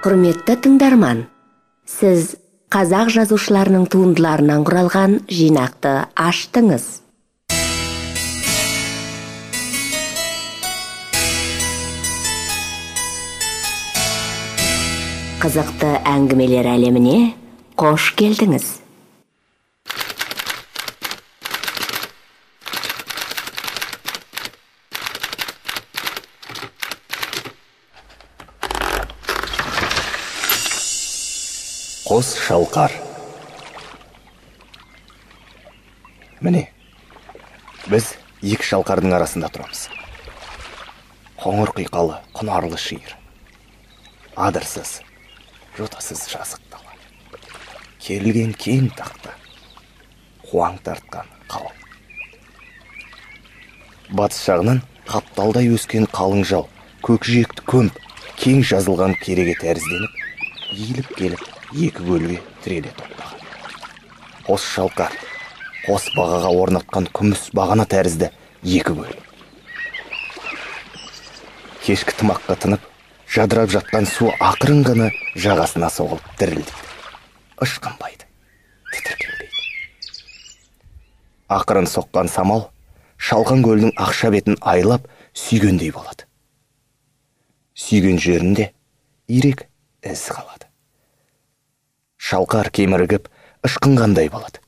Құрметті тыңдарман, сіз қазақ жазушыларының туындыларынан құралған жинақты аштыңыз. Қызықты әңгімелер әлеміне қош келдіңіз. Қос шалқар. Міне, біз екі шалқардың арасында тұрамыз. Қоңыр қиқалы, құнарлы шиыр. Адырсыз, жотасыз жазық дала. Керілген кең тақта, қуаң тартқан қауым. Батыс жағынан қапталдай өскен қалың жау, көкжиекті көміп, кең жазылған кереге тәрізденіп, иіліп келіп, екі бөлге тіреле тоқтаған. Қос шалқар, қос бағаға орнатқан күміс бағана тәрізді екі бөл. Кешкі тымаққа тынып, жадырап жатқан су ақырын ғана жағасына соғылып дірілдейді. Ышқынбайды, тітіркенбейді. Ақырын соққан самал шалған көлдің ақша бетін айлап сүйгендей болады. Сүйген жерінде ирек із қалады. Шалқар кемірігіп, ышқынғандай болады.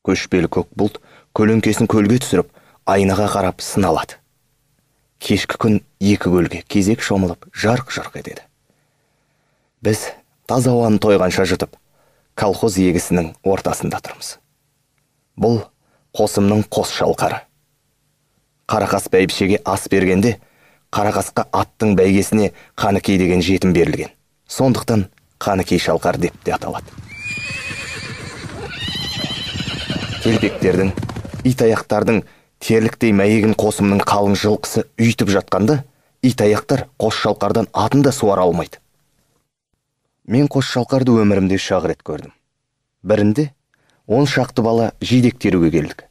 Көшпелі көк бұлт көлеңкесін көлге түсіріп, айнаға қарап сыналады. Кешкі күн екі көлге кезек шомылып, жарқ-жұрқ етеді. Біз таза ауаны тойғанша жұтып, колхоз егісінің ортасында тұрмыз. Бұл қосымның қос шалқары. Қарақас бәйбішеге ас бергенде, Қарақасқа аттың бәйгесіне Қаныкей деген жетім берілген. Сондықтан Қаныкей шалқар деп те аталады. Келбектердің, итаяқтардың терліктей мәйегін қосымның қалың жылқысы үйтіп жатқанда, итаяқтар қос шалқардан атын да суара алмайды. Мен қос шалқарды өмірімде үш рет көрдім. Бірінде 10 шақты бала жидек теруге келдік.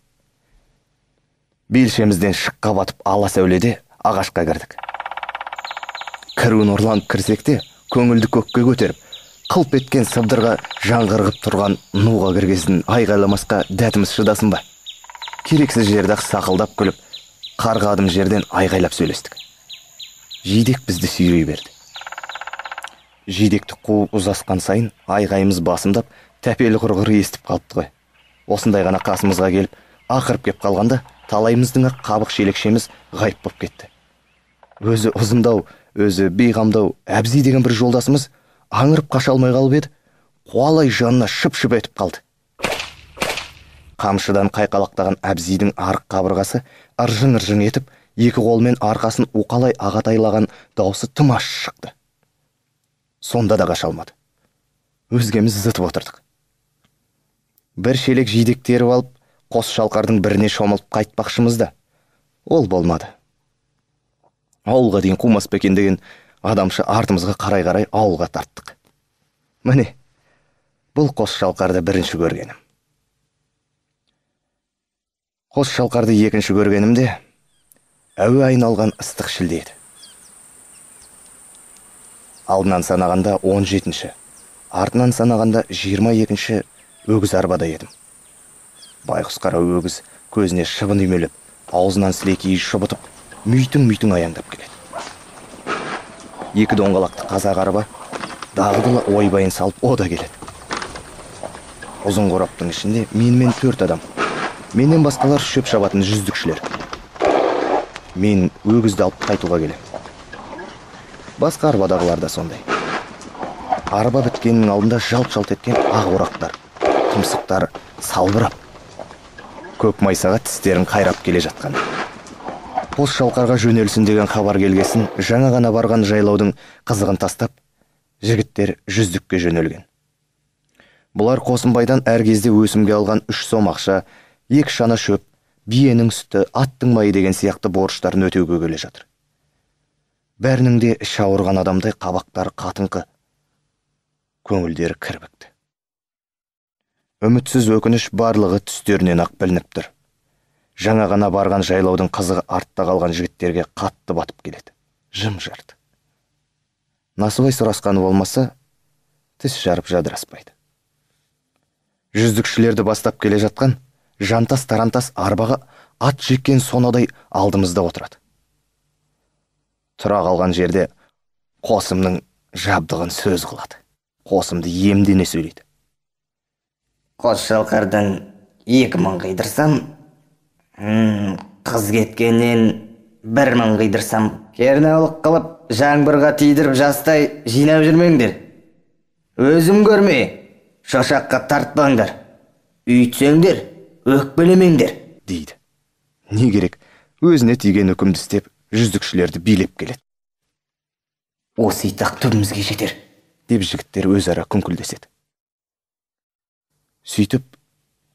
Белшемізден шыққа батып ала сәуледе ағашқа кірдік. Кіруін ұрланып кірсек те, көңілді көкке көтеріп, қылп еткен сыбдырға жаңғырғып тұрған нуға кіргесін айғайламасқа дәтіміз шыдасын ба? Керексіз жерді сақылдап күліп, қарға адым жерден айғайлап сөйлестік. Жидек бізді сүйрей берді. Жидекті қуып ұзасқан сайын айғайымыз басымдап, тәпелі құрғыр естіп қалыпты ғой. Осындай ғана қасымызға келіп, ақырып кеп қалғанда, талайымыздың қабық шелекшеміз ғайып боп кетті. Өзі ұзындау, өзі бейғамдау Әбзи деген бір жолдасымыз аңырып қаша алмай қалып еді, қуалай жанына шып-шып етіп қалды. Қамшыдан қайқалақтаған Әбзидің арық қабырғасы ыржың-ыржың етіп, екі қолмен арқасын уқалай ағатайлаған даусы тым ащы шықты. Сонда да қаша алмады. Өзгеміз зытып отырдық. Бір шелек жидек теріп алып, қос шалқардың біріне шомылып қайтпақшымыз да, ол болмады. Ауылға дейін қумас бекен деген адамшы артымызға қарай-қарай ауылға тарттық. Міне, бұл қос шалқарды бірінші көргенім. Қос шалқарды екінші көргенімде әуе айналған ыстық шілде еді. Алдынан санағанда 17-ші, артынан санағанда 22-ші өгіз арбада едім. Байқұс қара өгіз көзіне шыбын үймелеп, аузынан сілекейі шұбытып, мүйтің аяңдап келеді. Екі доңғалақты қазақ арба дағдылы ойбайын салып ода келеді. Ұзын қораптың ішінде менімен 4 адам. Менен басқалар шөп шабатын жүздікшілер. Мен өгізді алып қайтуға келем. Басқа арбадағылар да сондай. Арба біткеннің алдында жалт-жалт еткен ақ орақтар, тұмсықтар салбырап, көк майсаға тістерін қайрап келе жатқан. Қос шалқарға жөнелсін деген хабар келгесін, жаңа ғана барған жайлаудың қызығын тастап, жігіттер жүздікке жөнелген. Бұлар Қосымбайдан әр кезде өсімге алған 3 сом ақша, 2 шана шөп, биенің сүті, аттың майы деген сияқты борыштарын өтеуге келе жатыр. Бәрінің де іші ауырған адамдай қабақтары қатыңқы, көңілдері кірбікті. Үмітсіз өкініш барлығы түстерінен ақ білініп тұр. Жаңа ғана барған жайлаудың қызығы артта қалған жігіттерге қатты батып келеді. Жым-жырт. насыбай сұрасқаны болмаса, тіс жарып жадыраспайды. Жүздікшілерді бастап келе жатқан жантас тарантас арбаға ат жеккен сонадай алдымызда отырады. Тұра қалған жерде қосымның жабдығын сөз қылады. Қосымды емдене сөйлейді. Қос шалқардан 2000 қидырсам, қыз кеткеннен 1000 қидырсам, кернаулық қылып жаңбырға тидіріп жастай жинап жүрмеңдер. Өзім көрме, шошаққа тартпаңдар. Үйтсеңдер, өкпелемеңдер, дейді. Не керек, өзіне тиген үкімді істеп, жүздікшілерді билеп келеді. Осы итақ түбімізге жетер, деп жігіттер өзара күңкілдеседі. Сөйтіп,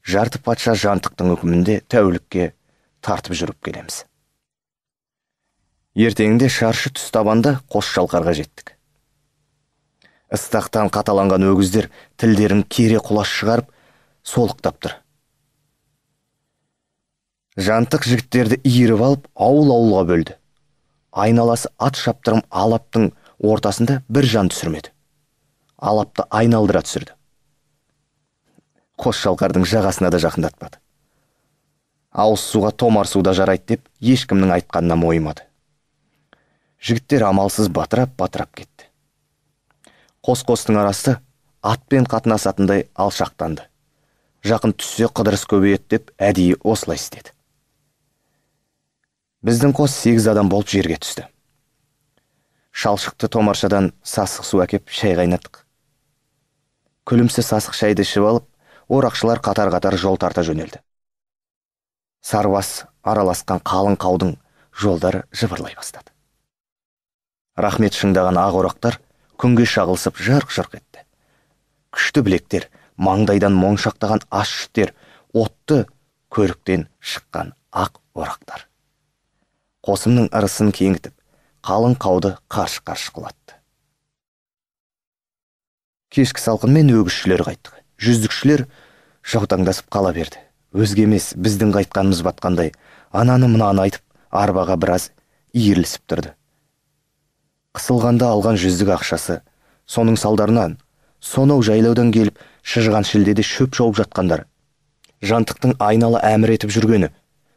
жарты патша жантықтың үкімінде тәулікке тартып жүріп келеміз. Ертеңінде шаршы түс табанда қос шалқарға жеттік. Ыстақтан қаталанған өгіздер тілдерін кере құлаш шығарып, солықтап тұр. Жантық жігіттерді иіріп алып, ауыл-ауылға бөлді. Айналасы ат шаптырым алаптың ортасында бір жан түсірмеді. Алапты айналдыра түсірді. Қос шалқардың жағасына да жақындатпады. Ауыз суға томар суда жарайды деп ешкімнің айтқанына мойымады. Жігіттер амалсыз батырап кетті. Қос-қостың арасы атпен қатынасатындай алшақтанды. Жақын түссе қыдырыс көбейеді деп әдейі осылай істеді. Біздің қос 8 адам болып жерге түсті. Шалшықты томаршадан сасық су әкеп шай қайнаттық. Күлімсі сасық шайды ішіп алып, орақшылар қатар-қатар жол тарта жөнелді. Сарбас араласқан қалың қаудың жолдары жыбырлай бастады. Рахмет шыңдаған ақ орақтар күнге шағылысып жарқ-жұрқ етті. Күшті білектер, маңдайдан моншақтаған аш жүттер, отты көріктен шыққан ақ орақтар. Қосымның ырысын кеңітіп, қалың қауды қарш-қарш қылатты. Кешкі салқынмен өгізшілер қайттық. Жүздікшілер жаутаңдасып қала берді. Өзге емес, біздің қайтқанымыз батқандай, ананы мынаны айтып, арбаға біраз иірілісіп тұрды. Қысылғанда алған жүздік ақшасы, соның салдарынан сонау жайлаудан келіп шыжған шілдеде шөп шауып жатқандар, жантықтың айнала әмір етіп жүргені,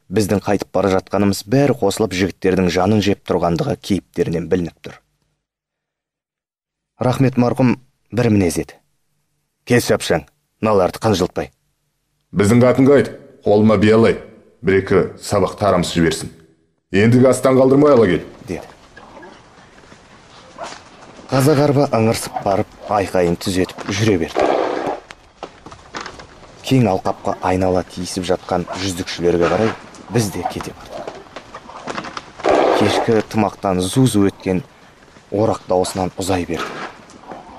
біздің қайтып бара жатқанымыз бәрі қосылып жігіттердің жанын жеп тұрғандығы кейіптерінен білініп тұр. Рахмет марқұм бір мінез еді. Кез шапшаң, наларды қынжылтпай. Біздің қатынға айт, қолыма биялай, бір-екі сабақ тарамыз жіберсін. Ендігі астан қалдырмай ала кел, деді. Қазақ арба ыңырсып барып, айқайын түзетіп жүре берді. Кең алқапқа айнала тиісіп жатқан жүздікшілерге қарай біз де кете бардық. Кешкі тымақтан зу-зу өткен орақ дауысынан ұзай берді.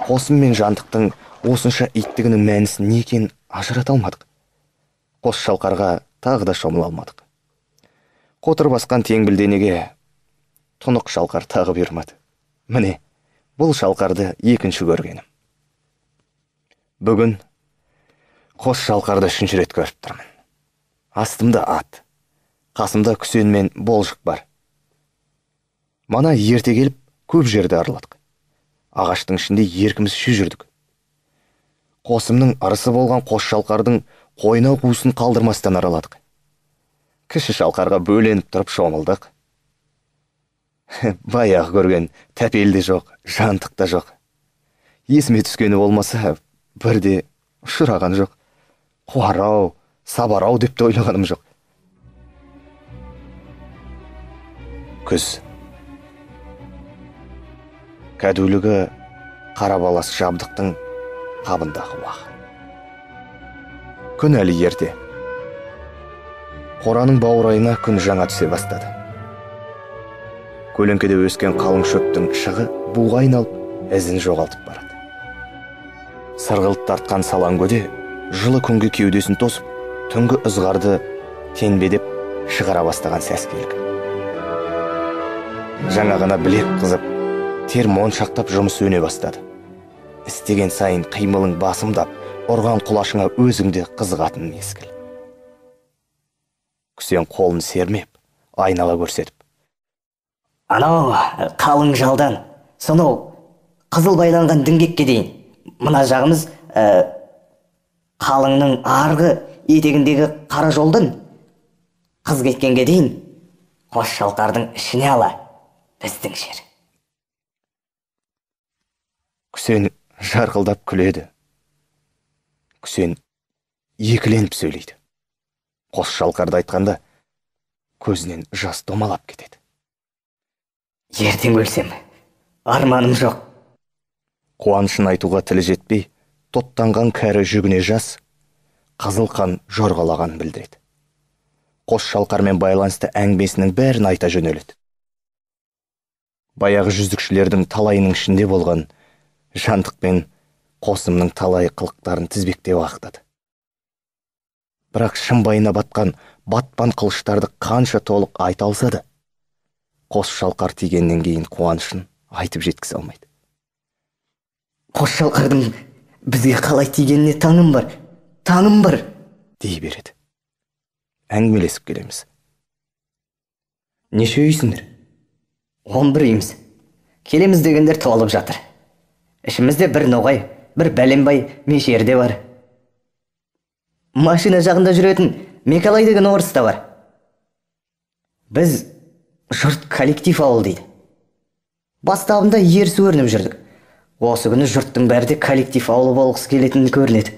Қосым мен жантықтың осынша иттігінің мәнісін не екенін ажырата алмадық. Қос шалқарға тағы да шомыла алмадық. Қотыр басқан теңбілденеге тұнық шалқар тағы бермеді. Міне, бұл шалқарды екінші көргенім. Бүгін қос шалқарды 3-ші рет көріп тұрмын. Астымда ат, қасымда күсен мен болжық бар. Мана ерте келіп, көп жерді арыладық. Ағаштың ішінде еркімізше жүрдік. Қосымның арысы болған қос шалқардың қойнау қуысын қалдырмастан араладық. Кіші шалқарға бөленіп тұрып шомылдық. Баяғы көрген тәпел де жоқ, жантық та жоқ. Есіме түскені болмаса, бірде ұшыраған жоқ. Қуарау, сабарау деп те ойлағаным жоқ. Күз. Кәдулігі қарабалас жабдықтың қабындағы уақыт. Күн әлі ерте. Қораның бауырайына күн жаңа түсе бастады. Көлеңкеде өскен қалың шөптің шығы буға айналып, ізін жоғалтып барады. Сырғылт тартқан салаң көде жылы күнге кеудесін тосып, түнгі ызғарды тенбедеп шығара бастаған сәскелік. Жаңа ғана білек қызып, тер моншақтап жұмыс өне бастады. Істеген сайын қимылың басымдап, ұрған құлашыңа өзіңде қызығатын мезгіл. Күсен қолын сермеп, айнала көрсетіп: анау қалың жалдан, сонау қызыл байланған діңгекке дейін. Мына жағымыз қалыңның арғы етегіндегі қара жолдан қыз кеткенге дейін қос шалқардың ішіне ала біздің жер. Күсен жарқылдап күледі. Күсен екіленіп сөйлейді. Қос шалқарды айтқанда көзінен жас домалап кетеді. Ертең өлсем, арманым жоқ. Қуанышын айтуға тілі жетпей, тоттанған кәрі жүгіне жас, қызыл қан жорғалаған білдіреді. Қос шалқармен байланысты әңгімесінің бәрін айта жөнеледі. Баяғы жүздікшілердің талайының ішінде болған Жантық пен Қосымның талай қылықтарын тізбектеп ақтады. Бірақ шымбайына батқан батпан қылыштарды қанша толық айта алса да, қос шалқар тигеннен кейін қуанышын айтып жеткізе алмайды. Қос шалқардың бізге қалай тигеніне таңым бар, дей береді. Әңгімелесіп келеміз. Неше үйсіңдер? 11 үйміз. Келеміз дегендер толып жатыр. Ішімізде бір ноғай, бір бәленбай мешерде бар. Машина жағында жүретін Мекалай деген орыс та бар. Біз жұрт коллектив ауыл дейді. Бастабында ерсі өрініп жүрдік. Осы күні жұрттың бәрі де коллектив ауылы болғысы келетінін көрінеді.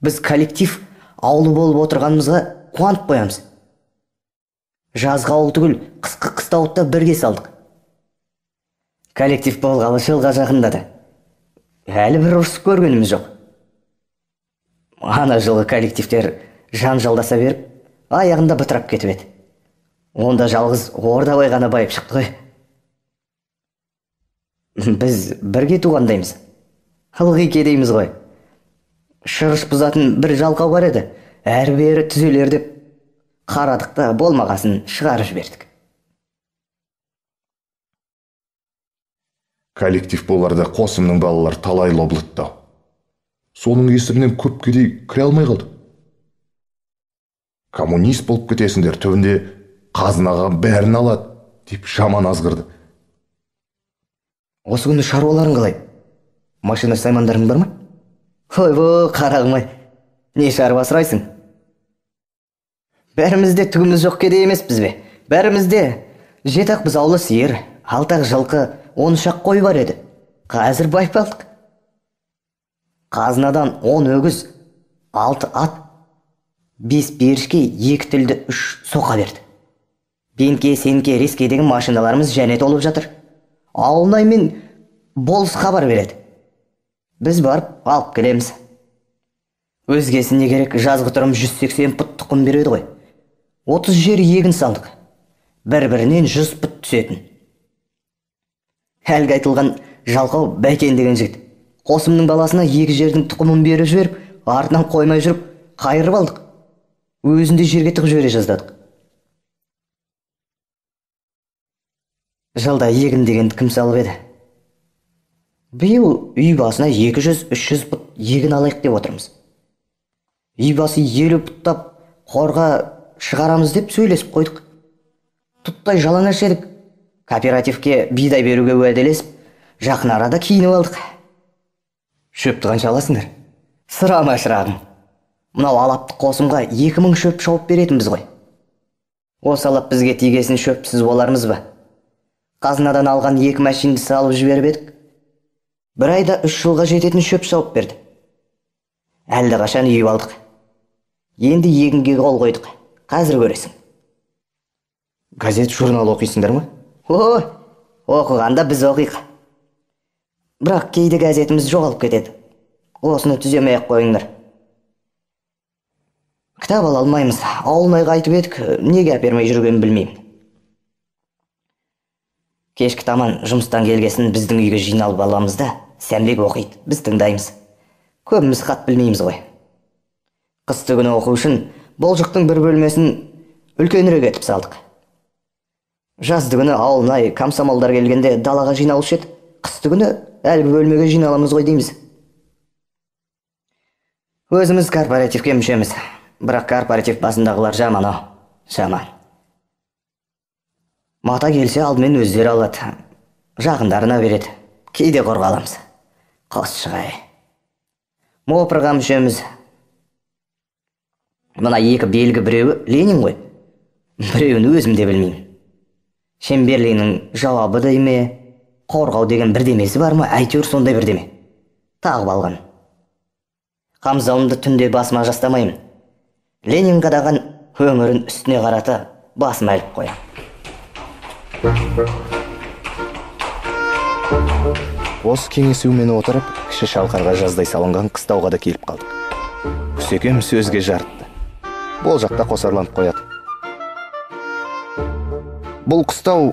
Біз коллектив ауылы болып отырғанымызға қуанып қоямыз. Жазғы ауыл түгіл, қысқы қыстауытта бірге салдық. Коллектив болғалы жылға жақындады. Әлі бір ұрысып көргеніміз жоқ. Ана жылғы коллективтер жанжалдаса беріп, аяғында бытырап кетіп еді. Онда жалғыз Ордабай ғана байып шықты ғой. Біз бірге туғандаймыз. Ылғи кедейміз ғой. Шығыш бұзатын бір жалқау бар еді. Әрі-бері түзелер деп қарадық та болмағасын шығарып жібердік. Коллектив боларда Қосымның балалар талай лоблытты. Соның есірінен көп кедей кіре алмай қалды. Коммунист болып кетесіңдер, түбінде қазынаға бәрін алады деп жаман азғырды. Осы күні шаруаларың қалай? Машина саймандарың бар ма? Ой, қарағым-ай, не шаруа сұрайсың? Бәрімізде түгіміз жоқ кедей емеспіз бе? Бәрімізде жетақ біз аулы сиыр, 6 жылқы, 10 қой бар еді. Қазір байпалдық. Қазынадан 10 өгіз, 6 ат, 5 берішке, 2 тілді 3 соқа берді. Бенке, сенке, реске деген машиналарымыз және толып жатыр. Ауылнай мен болыс хабар береді. Біз барып алып келеміз. Өзгесіне керек, жазғы тұрым 180 пұт тұқым береді ғой. 30 жер егін салдық. Бір-бірінен 100 пұт түсетін. Әлгі айтылған жалқау Бәкен деген жігіт Қосымның баласына 2 жердің тұқымын беріп жіберіп, артынан қоймай жүріп, қайырып алдық. Өзінде жерге тығып жібере жаздадық. Жылда егін дегенді кім салып еді? Биыл үй басына 200-300 пұт егін алайық деп отырмыз. Үй басы 50 пұттап қорға шығарамыз деп сөйлесіп қойдық. Тұттай жалаңаш едік. Кооперативке бидай беруге уәделесіп, жақын арада киініп алдық. Шөпті қанша аласыңдар? Сұрама шырағым. Мынау алапты Қосымға 2000 шөп шауып беретінбіз ғой. Осы алап бізге тигесін шөпсіз болармыз ба? Қазынадан алған 2 машинді салып жіберіп едік. Бір айда 3 жылға жететін шөп шауып берді. Әлді қашан үйіп алдық. Енді егінге қол қойдық. Қазір көресің. Газет, журнал оқисыңдар ма? Оқығанда біз оқиық. Бірақ кейде газетіміз жоғалып кетеді. Осыны түземей ақ қойыңдар. Кітап ала алмаймыз. Ауылнайға айтып едік, неге әпермей жүргенін білмеймін. Кешкі таман жұмыстан келгесін біздің үйге жиналып аламыз да, Сәмбек оқиды, біз тыңдаймыз. Көбіміз хат білмейміз ғой. Қысты күні оқу үшін Болжықтың бір бөлмесін үлкенірек етіп салдық. Жазды күні Ауылнай комсомолдар келгенде далаға жиналушы еді. Қысты күні әлгі бөлмеге жиналамыз ғой дейміз. Өзіміз корпоративке мүшеміз. Бірақ корпоратив басындағылар жаман. Мата келсе алдымен өздері алады. Жақындарына береді. кейде қорғаламыз. Қос шығай. Мопырға мүшеміз. Мына екі белгі, біреуі Ленин ғой. Біреуін өзім де білмеймін. Шемберлиннің жауабы дейме, қорғау деген бірдемесі бар ма? Әйтеуір сондай бірдеме. Тағып алған. Қамзауымды түнде басыма жастамаймын. Ленин қадаған өңірін үстіне қарата басыма іліп қоям. Осы кеңесумен отырып, кіші шалқарға жаздай салынған қыстауға да келіп қалдық. Күсекем сөзге жарытты. Бұл жақта қосарланып қояды. Бұл қыстау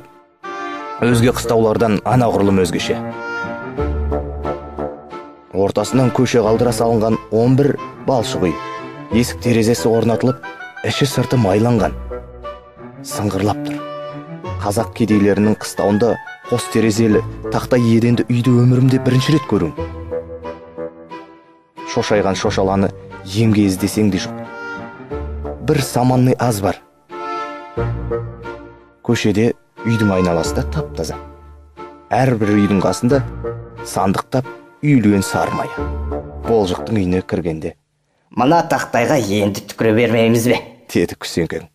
өзге қыстаулардан анағұрлым өзгеше. Ортасынан көше қалдыра салынған 11 балшық үй, есік терезесі орнатылып, іші сырты майланған. Сыңғырлап тұр. Қазақ кедейлерінің қыстауында қос терезелі тақта еденді үйді өмірімде бірінші рет көруім. Шошайған шошаланы емге іздесең де жоқ. Бір саманный аз бар. Көшеде үйдің айналасы да тап-таза. Әрбір үйдің қасында сандықтап үйлен сармая. Болжықтың үйіне кіргенде: «Мына тақтайға енді түкіре бермейміз бе?» деді Күсенкең.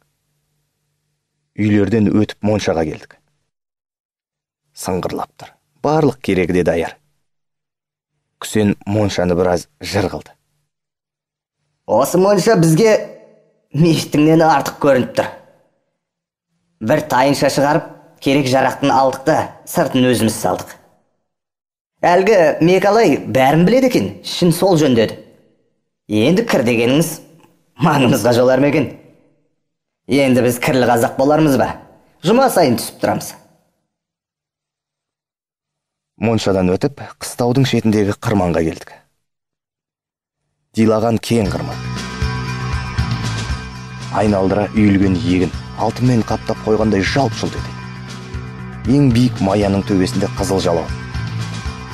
Үйлерден өтіп моншаға келдік. Сыңғырлап тұр. Барлық керегі де даяр. Күсен моншаны біраз жыр қылды. «Осы монша бізге мешіттіңнен артық көрініп тұр. Бір тайынша шығарып, керек жарақтың алдық та сыртын өзіміз салдық. Әлгі Мекалай бәрін біледі екен, шын сол жөндеді. Енді кір дегеніңіз маңымызға жолар ма екен? Енді біз кірлі қазақ болармыз ба? Жұма сайын түсіп тұрамыз». Моншадан өтіп, қыстаудың шетіндегі қырманға келдік. Дилаған кең қырман. Айналдыра үйілген егін алтынмен қаптап қойғандай жалп-жұлт етеді. Ең биік маяның төбесінде қызыл жалау.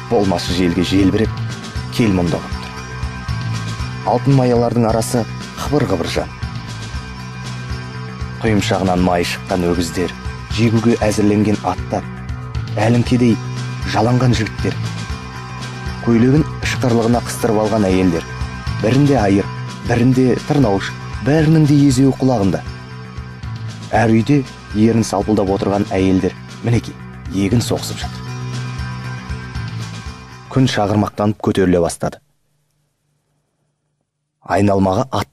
Болмашы желге желбіреп, кел мұнда тұр. Алтын маялардың арасы қыбыр-қыбыр жан. Құйымшағынан майы шыққан өгіздер, жегуге әзірленген аттар, әліңкедей жаланған жігіттер, көйлегін ышқырлығына қыстырып алған әйелдер, бірінде айыр, бірінде тырнауыш, бәрінің де езеуі құлағында. Әр үйде ерін салпылдап отырған әйелдер мінекей егін соғысып жатыр. Күн шағырмақтанып көтеріле бастады. Айналмаға ат